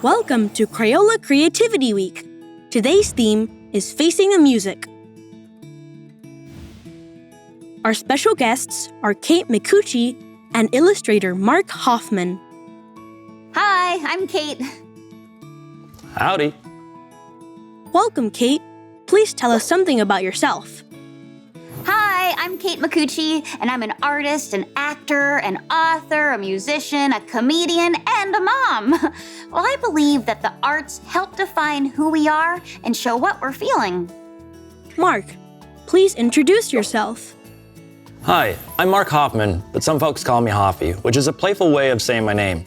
Welcome to Crayola Creativity Week. Today's theme is Facing the Music. Our special guests are Kate Micucci and illustrator Mark Hoffmann. Hi, I'm Kate. Howdy. Welcome, Kate. Please tell us something about yourself. Hi, I'm Kate Micucci, and I'm an artist, an actor, an author, a musician, a comedian, and a mom. Well, I believe that the arts help define who we are and show what we're feeling. Mark, please introduce yourself. Hi, I'm Mark Hoffmann, but some folks call me Hoffy, which is a playful way of saying my name.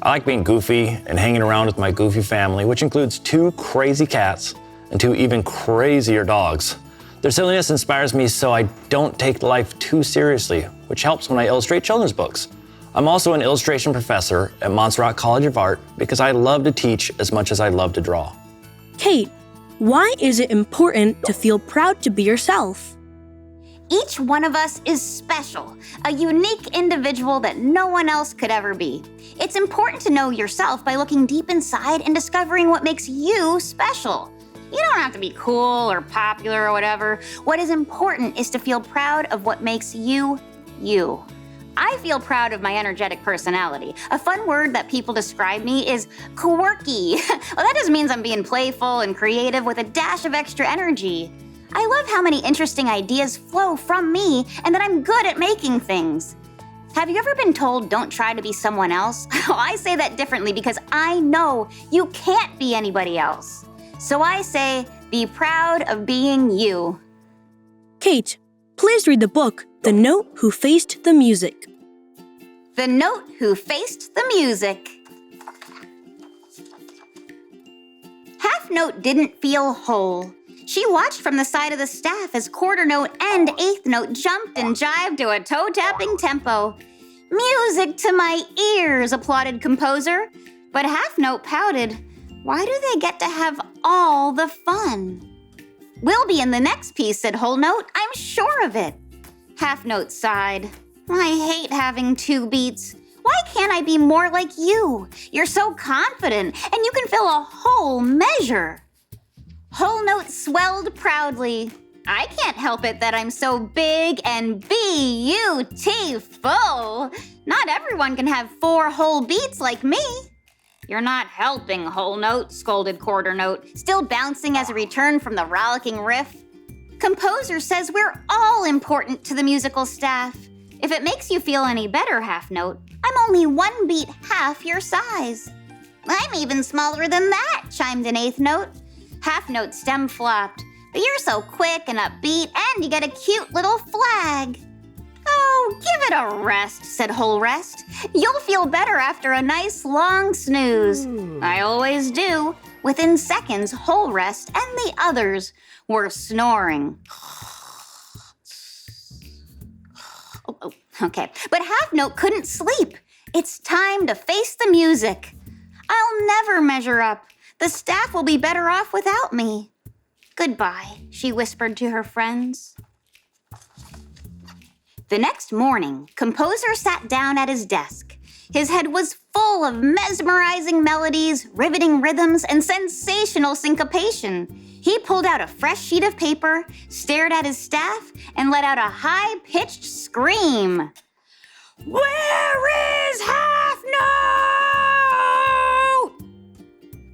I like being goofy and hanging around with my goofy family, which includes 2 crazy cats and 2 even crazier dogs. Their silliness inspires me so I don't take life too seriously, which helps when I illustrate children's books. I'm also an illustration professor at Montserrat College of Art because I love to teach as much as I love to draw. Kate, why is it important to feel proud to be yourself? Each one of us is special, a unique individual that no one else could ever be. It's important to know yourself by looking deep inside and discovering what makes you special. You don't have to be cool or popular or whatever. What is important is to feel proud of what makes you, you. I feel proud of my energetic personality. A fun word that people describe me is quirky. Well, that just means I'm being playful and creative with a dash of extra energy. I love how many interesting ideas flow from me and that I'm good at making things. Have you ever been told don't try to be someone else? I say that differently because I know you can't be anybody else. So I say, be proud of being you. Kate, please read the book, The Note Who Faced the Music. The Note Who Faced the Music. Half Note didn't feel whole. She watched from the side of the staff as quarter note and eighth note jumped and jived to a toe-tapping tempo. Music to my ears, applauded composer. But Half Note pouted. Why do they get to have all the fun? We'll be in the next piece, said Whole Note. I'm sure of it. Half Note sighed. I hate having 2 beats. Why can't I be more like you? You're so confident, and you can fill a whole measure. Whole Note swelled proudly. I can't help it that I'm so big and beautiful. Not everyone can have 4 whole beats like me. You're not helping, Whole Note, scolded Quarter Note, still bouncing as a return from the rollicking riff. Composer says we're all important to the musical staff. If it makes you feel any better, Half Note, I'm only 1 beat half your size. I'm even smaller than that, chimed in Eighth Note. Half Note stem flopped. But you're so quick and upbeat, and you get a cute little flag. Oh, give it a rest, said Whole Rest. You'll feel better after a nice long snooze. I always do. Within seconds, Whole Rest and the others were snoring. Okay, but Half Note couldn't sleep. It's time to face the music. I'll never measure up. The staff will be better off without me. Goodbye, she whispered to her friends. The next morning, Composer sat down at his desk. His head was full of mesmerizing melodies, riveting rhythms, and sensational syncopation. He pulled out a fresh sheet of paper, stared at his staff, and let out a high-pitched scream. Where is Half Note?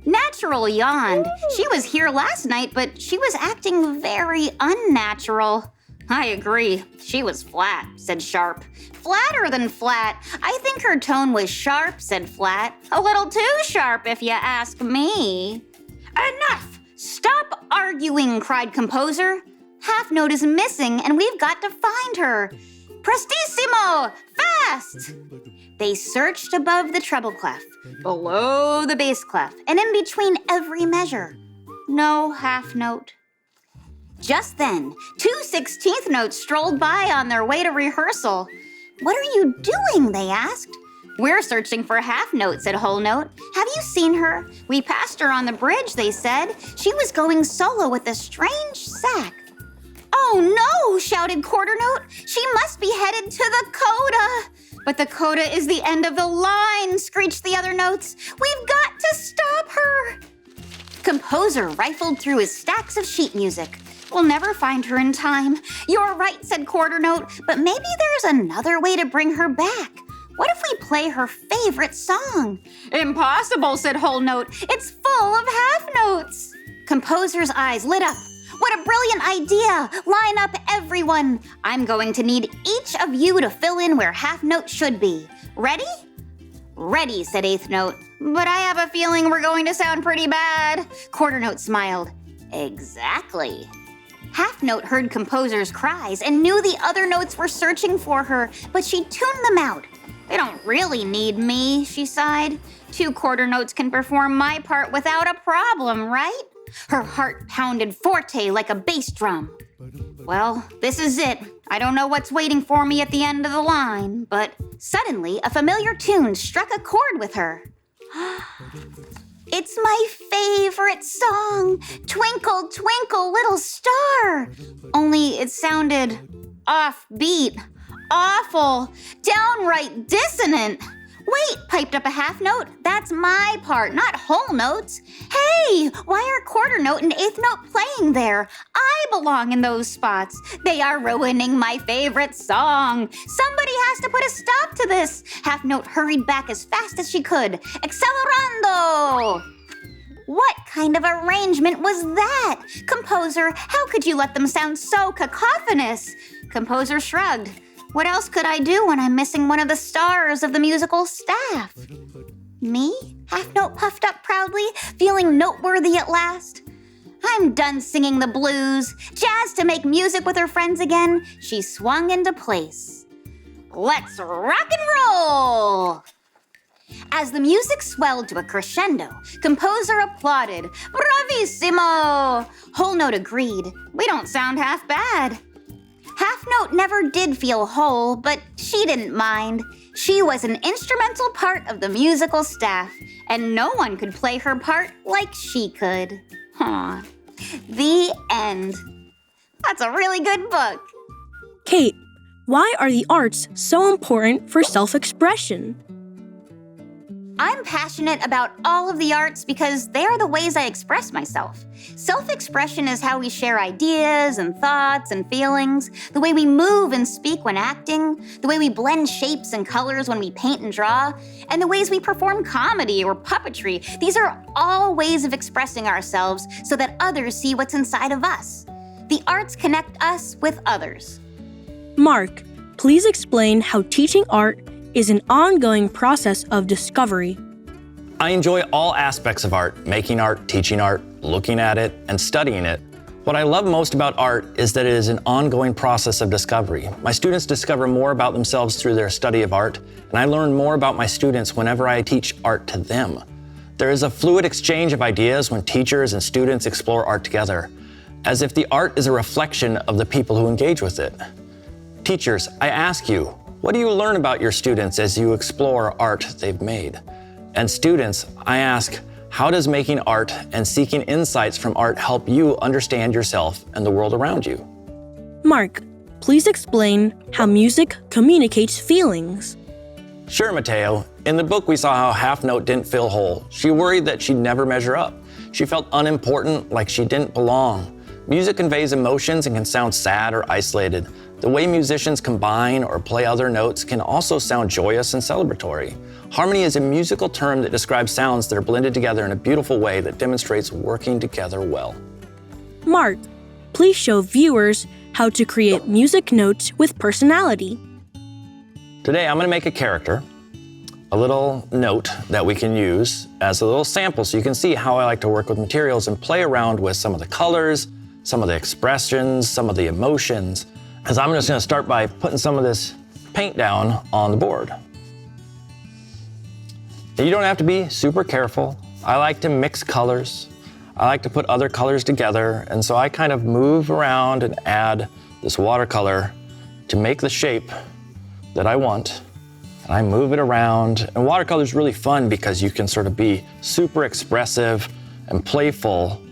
Natural yawned. She was here last night, but she was acting very unnatural. I agree. She was flat, said Sharp. Flatter than flat. I think her tone was sharp, said Flat. A little too sharp, if you ask me. Enough! Stop arguing, cried Composer. Half Note is missing, and we've got to find her. Prestissimo! Fast! They searched above the treble clef, below the bass clef, and in between every measure. No Half Note. Just then, 2 16th notes strolled by on their way to rehearsal. What are you doing? They asked. We're searching for Half Note, said Whole Note. Have you seen her? We passed her on the bridge, they said. She was going solo with a strange sack. Oh no, shouted Quarter Note. She must be headed to the coda. But the coda is the end of the line, screeched the other notes. We've got to stop. Composer rifled through his stacks of sheet music. We'll never find her in time. You're right, said Quarter Note, but maybe there's another way to bring her back. What if we play her favorite song? Impossible, said Whole Note. It's full of half notes. Composer's eyes lit up. What a brilliant idea! Line up, everyone. I'm going to need each of you to fill in where half note should be. Ready? Ready, said Eighth Note. But I have a feeling we're going to sound pretty bad. Quarter Note smiled. Exactly. Half Note heard Composer's cries and knew the other notes were searching for her, but she tuned them out. They don't really need me, she sighed. 2 quarter notes can perform my part without a problem, right? Her heart pounded forte like a bass drum. Well, this is it. I don't know what's waiting for me at the end of the line, but suddenly a familiar tune struck a chord with her. It's my favorite song, Twinkle, Twinkle, Little Star. Only it sounded offbeat, awful, downright dissonant. Wait, piped up a half note. That's my part, not whole notes. Hey, why are quarter note and eighth note playing there? I belong in those spots. They are ruining my favorite song. Somebody has to put a stop to this. Half note hurried back as fast as she could. Accelerando! What kind of arrangement was that? Composer, how could you let them sound so cacophonous? Composer shrugged. What else could I do when I'm missing one of the stars of the musical staff? Me? Half Note puffed up proudly, feeling noteworthy at last. I'm done singing the blues. Jazzed to make music with her friends again, she swung into place. Let's rock and roll! As the music swelled to a crescendo, Composer applauded. Bravissimo! Whole Note agreed. We don't sound half bad. Half Note never did feel whole, but she didn't mind. She was an instrumental part of the musical staff, and no one could play her part like she could. Huh. The end. That's a really good book. Kate, why are the arts so important for self-expression? I'm passionate about all of the arts because they are the ways I express myself. Self-expression is how we share ideas and thoughts and feelings, the way we move and speak when acting, the way we blend shapes and colors when we paint and draw, and the ways we perform comedy or puppetry. These are all ways of expressing ourselves so that others see what's inside of us. The arts connect us with others. Mark, please explain how teaching art is an ongoing process of discovery. I enjoy all aspects of art, making art, teaching art, looking at it, and studying it. What I love most about art is that it is an ongoing process of discovery. My students discover more about themselves through their study of art, and I learn more about my students whenever I teach art to them. There is a fluid exchange of ideas when teachers and students explore art together, as if the art is a reflection of the people who engage with it. Teachers, I ask you, what do you learn about your students as you explore art they've made? And students, I ask, how does making art and seeking insights from art help you understand yourself and the world around you? Mark, please explain how music communicates feelings. Sure, Mateo. In the book, we saw how Half Note didn't feel whole. She worried that she'd never measure up. She felt unimportant, like she didn't belong. Music conveys emotions and can sound sad or isolated. The way musicians combine or play other notes can also sound joyous and celebratory. Harmony is a musical term that describes sounds that are blended together in a beautiful way that demonstrates working together well. Mark, please show viewers how to create music notes with personality. Today, I'm going to make a character, a little note that we can use as a little sample so you can see how I like to work with materials and play around with some of the colors, some of the expressions, some of the emotions. As I'm just going to start by putting some of this paint down on the board. You don't have to be super careful. I like to mix colors. I like to put other colors together, and so I kind of move around and add this watercolor to make the shape that I want. And I move it around, and watercolor is really fun because you can sort of be super expressive and playful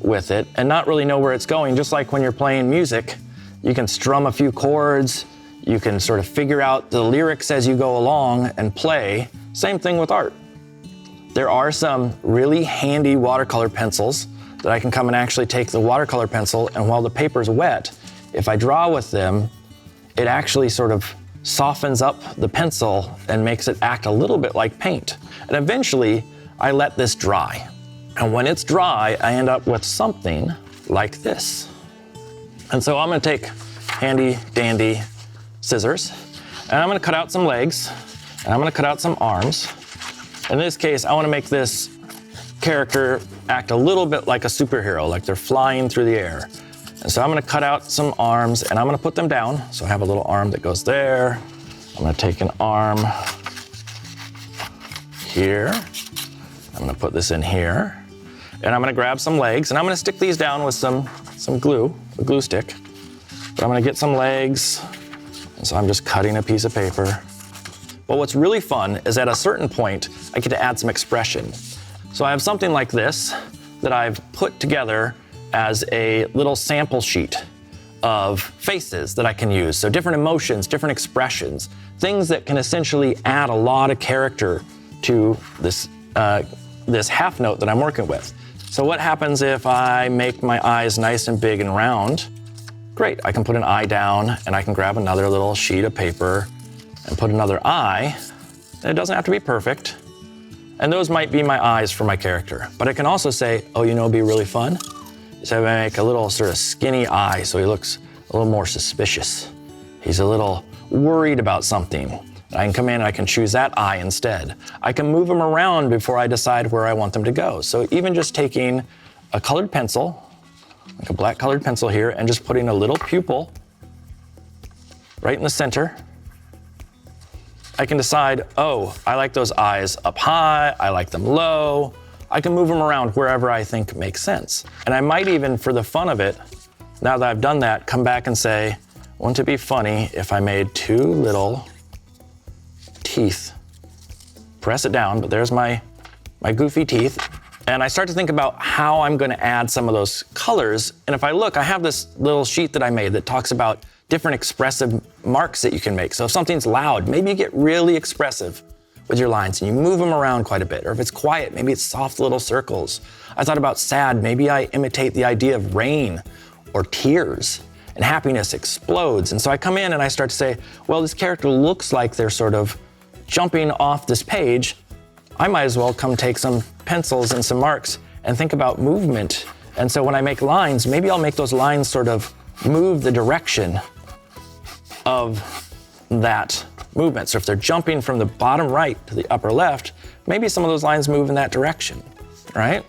with it and not really know where it's going, just like when you're playing music. You can strum a few chords, you can sort of figure out the lyrics as you go along and play. Same thing with art. There are some really handy watercolor pencils that I can come and actually take the watercolor pencil, and while the paper's wet, if I draw with them, it actually sort of softens up the pencil and makes it act a little bit like paint. And eventually, I let this dry. And when it's dry, I end up with something like this. And so I'm gonna take handy dandy scissors, and I'm gonna cut out some legs, and I'm gonna cut out some arms. In this case, I wanna make this character act a little bit like a superhero, like they're flying through the air. And so I'm gonna cut out some arms, and I'm gonna put them down. So I have a little arm that goes there. I'm gonna take an arm here. I'm gonna put this in here. And I'm gonna grab some legs, and I'm gonna stick these down with some glue, a glue stick. But I'm gonna get some legs, and so I'm just cutting a piece of paper. But what's really fun is at a certain point, I get to add some expression. So I have something like this that I've put together as a little sample sheet of faces that I can use. So different emotions, different expressions, things that can essentially add a lot of character to this half note that I'm working with. So what happens if I make my eyes nice and big and round? Great, I can put an eye down, and I can grab another little sheet of paper and put another eye. And it doesn't have to be perfect. And those might be my eyes for my character. But I can also say, oh, you know what'd be really fun? Is I make a little sort of skinny eye so he looks a little more suspicious. He's a little worried about something. And I can come in and I can choose that eye instead. I can move them around before I decide where I want them to go. So even just taking a colored pencil, like a black colored pencil here, and just putting a little pupil right in the center, I can decide, oh, I like those eyes up high, I like them low. I can move them around wherever I think makes sense. And I might even, for the fun of it, now that I've done that, come back and say, wouldn't it be funny if I made two little teeth? Press it down, but there's my goofy teeth. And I start to think about how I'm gonna add some of those colors. And if I look, I have this little sheet that I made that talks about different expressive marks that you can make. So if something's loud, maybe you get really expressive with your lines and you move them around quite a bit. Or if it's quiet, maybe it's soft little circles. I thought about sad, maybe I imitate the idea of rain or tears, and happiness explodes. And so I come in and I start to say, well, this character looks like they're sort of jumping off this page. I might as well come take some pencils and some marks and think about movement. And so when I make lines, maybe I'll make those lines sort of move the direction of that movement. So if they're jumping from the bottom right to the upper left, maybe some of those lines move in that direction, right?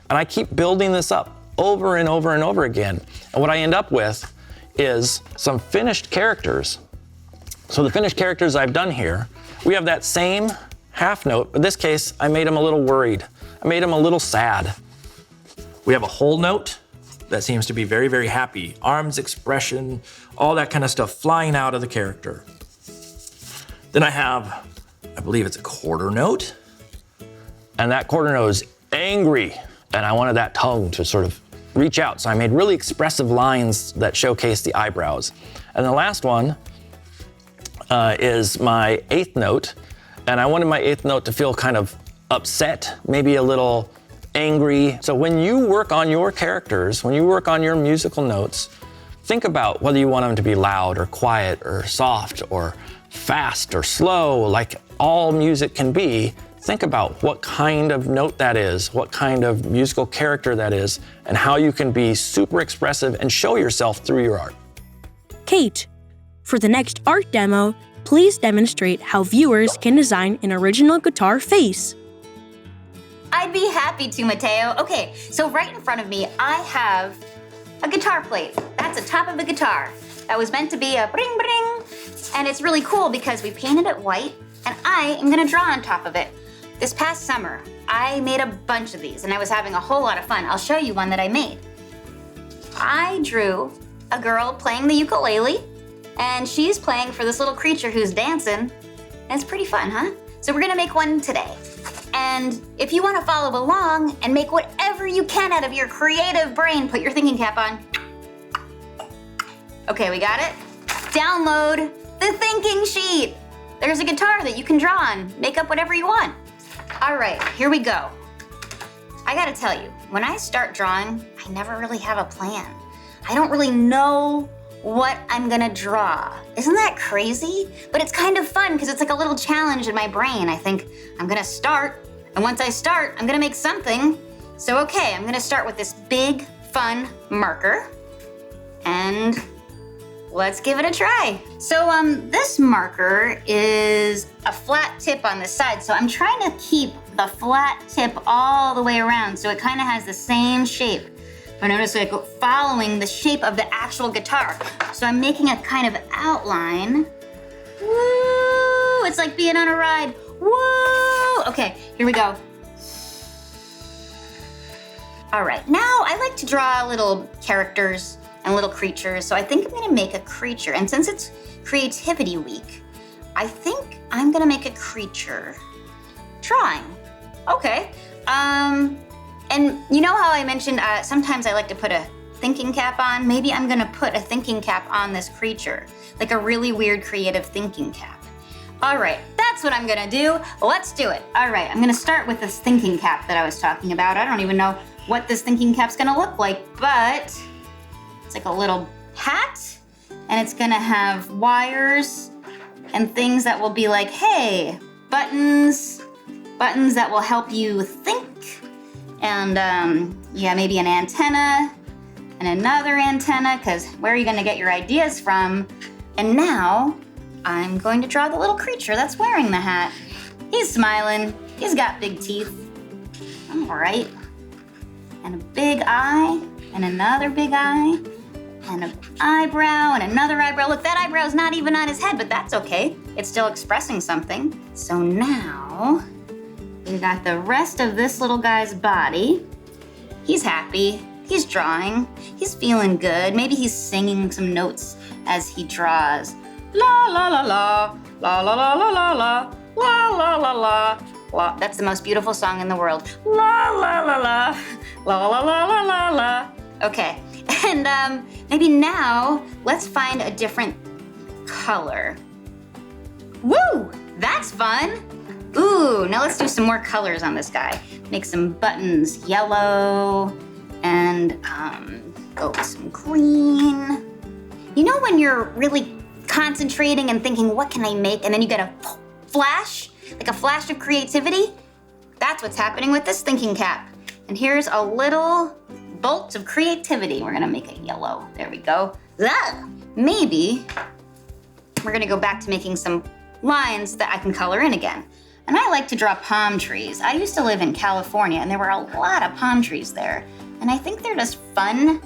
And I keep building this up over and over and over again. And what I end up with is some finished characters. So the finished characters I've done here, we have that same half note, but in this case, I made them a little worried. I made them a little sad. We have a whole note that seems to be very, very happy. Arms, expression, all that kind of stuff flying out of the character. Then I have, I believe it's a quarter note. And that quarter note is angry. And I wanted that tongue to sort of reach out. So I made really expressive lines that showcase the eyebrows. And the last one is my eighth note. And I wanted my eighth note to feel kind of upset, maybe a little angry. So when you work on your characters, when you work on your musical notes, think about whether you want them to be loud or quiet or soft or fast or slow, like all music can be. Think about what kind of note that is, what kind of musical character that is, and how you can be super expressive and show yourself through your art. Kate, for the next art demo, please demonstrate how viewers can design an original guitar face. I'd be happy to, Mateo. Okay, so right in front of me, I have a guitar plate. That's the top of a guitar. That was meant to be a bring bring. And it's really cool because we painted it white, and I am gonna draw on top of it. This past summer, I made a bunch of these, and I was having a whole lot of fun. I'll show you one that I made. I drew a girl playing the ukulele, and she's playing for this little creature who's dancing. And it's pretty fun, huh? So we're gonna make one today. And if you wanna follow along and make whatever you can out of your creative brain, put your thinking cap on. Okay, we got it? Download the thinking sheet. There's a guitar that you can draw on. Make up whatever you want. All right, here we go. I gotta tell you, when I start drawing, I never really have a plan. I don't really know what I'm gonna draw. Isn't that crazy? But it's kind of fun because it's like a little challenge in my brain. I think I'm gonna start, and once I start, I'm gonna make something. So okay, I'm gonna start with this big, fun marker, and let's give it a try. So this marker is a flat tip on the side, so I'm trying to keep the flat tip all the way around so it kind of has the same shape. But notice like following the shape of the actual guitar. So I'm making a kind of outline. Woo! It's like being on a ride. Woo! Okay, here we go. All right, now I like to draw little characters and little creatures, so I think I'm gonna make a creature. And since it's Creativity Week, I think I'm gonna make a creature drawing. Okay, and you know how I mentioned sometimes I like to put a thinking cap on? Maybe I'm gonna put a thinking cap on this creature, like a really weird creative thinking cap. All right, that's what I'm gonna do. Let's do it. All right, I'm gonna start with this thinking cap that I was talking about. I don't even know what this thinking cap's gonna look like, but it's like a little hat, and it's gonna have wires and things that will be like, hey, buttons that will help you think, and yeah, maybe an antenna and another antenna, because where are you gonna get your ideas from? And now I'm going to draw the little creature that's wearing the hat. He's smiling, he's got big teeth. All right, and a big eye, and another big eye, and an eyebrow, and another eyebrow. Look, that eyebrow's not even on his head, but that's okay. It's still expressing something. So now, we got the rest of this little guy's body. He's happy, he's drawing, he's feeling good. Maybe he's singing some notes as he draws. La la la la, la la la la la la, la la la la. La. That's the most beautiful song in the world. La la la la, la la la la la la. Okay, and maybe now let's find a different color. Woo, that's fun. Ooh, now let's do some more colors on this guy. Make some buttons yellow, and go with some green. You know when you're really concentrating and thinking, what can I make? And then you get a flash, like a flash of creativity? That's what's happening with this thinking cap. And here's a little bolt of creativity. We're gonna make it yellow. There we go. Maybe we're gonna go back to making some lines that I can color in again. And I like to draw palm trees. I used to live in California, and there were a lot of palm trees there. And I think they're just fun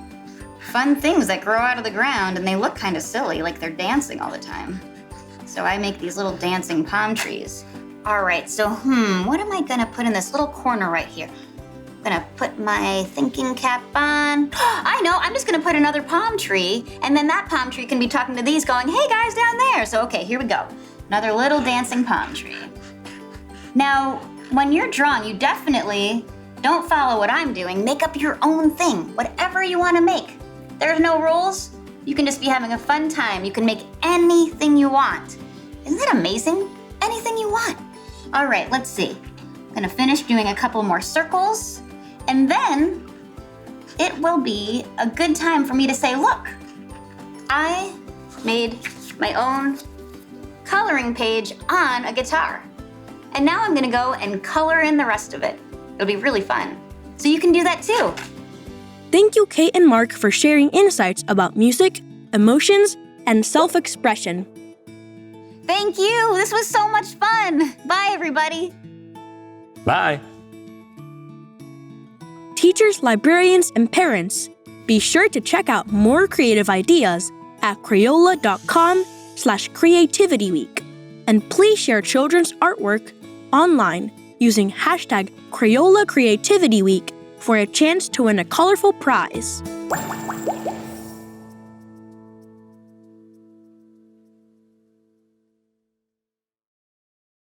things that grow out of the ground, and they look kind of silly, like they're dancing all the time. So I make these little dancing palm trees. All right, so what am I gonna put in this little corner right here? I'm gonna put my thinking cap on. I know, I'm just gonna put another palm tree, and then that palm tree can be talking to these going, hey guys down there. So okay, here we go. Another little dancing palm tree. Now, when you're drawing, you definitely don't follow what I'm doing. Make up your own thing, whatever you wanna make. There's no rules. You can just be having a fun time. You can make anything you want. Isn't that amazing? Anything you want. All right, let's see. I'm gonna finish doing a couple more circles, and then it will be a good time for me to say, look, I made my own coloring page on a guitar. And now I'm gonna go and color in the rest of it. It'll be really fun. So you can do that too. Thank you, Kate and Mark, for sharing insights about music, emotions, and self-expression. Thank you. This was so much fun. Bye, everybody. Bye. Teachers, librarians, and parents, be sure to check out more creative ideas at Crayola.com/creativityweek. And please share children's artwork online using #Crayola Creativity Week for a chance to win a colorful prize.